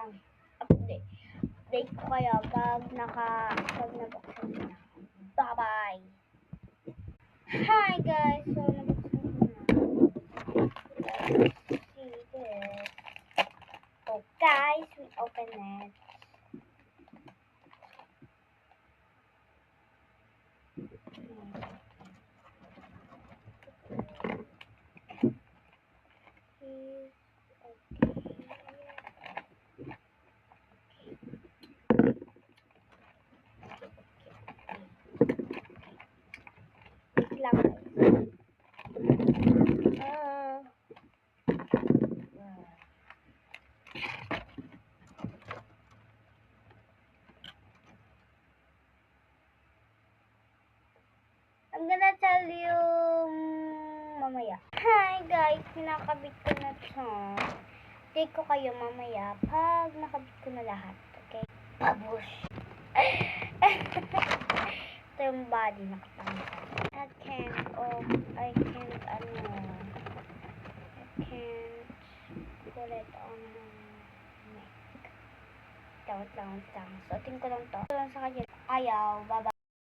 lang. Update ko kayo pag nabuksan ko na. Bye-bye! Hi guys! So, nabuksan ko na. Let's see this. Oh guys, we open it. Lang. I'm gonna tell you mamaya. Hi guys, pinakabit ko na to. Take ko kayo mamaya pag nakabit ko na lahat. Okay? Babush! Ito yung body nakatanggal. I can't put it on neck. Wait lang. Suotin ko lang to. Ito lang sa kanya. Ayaw, baba.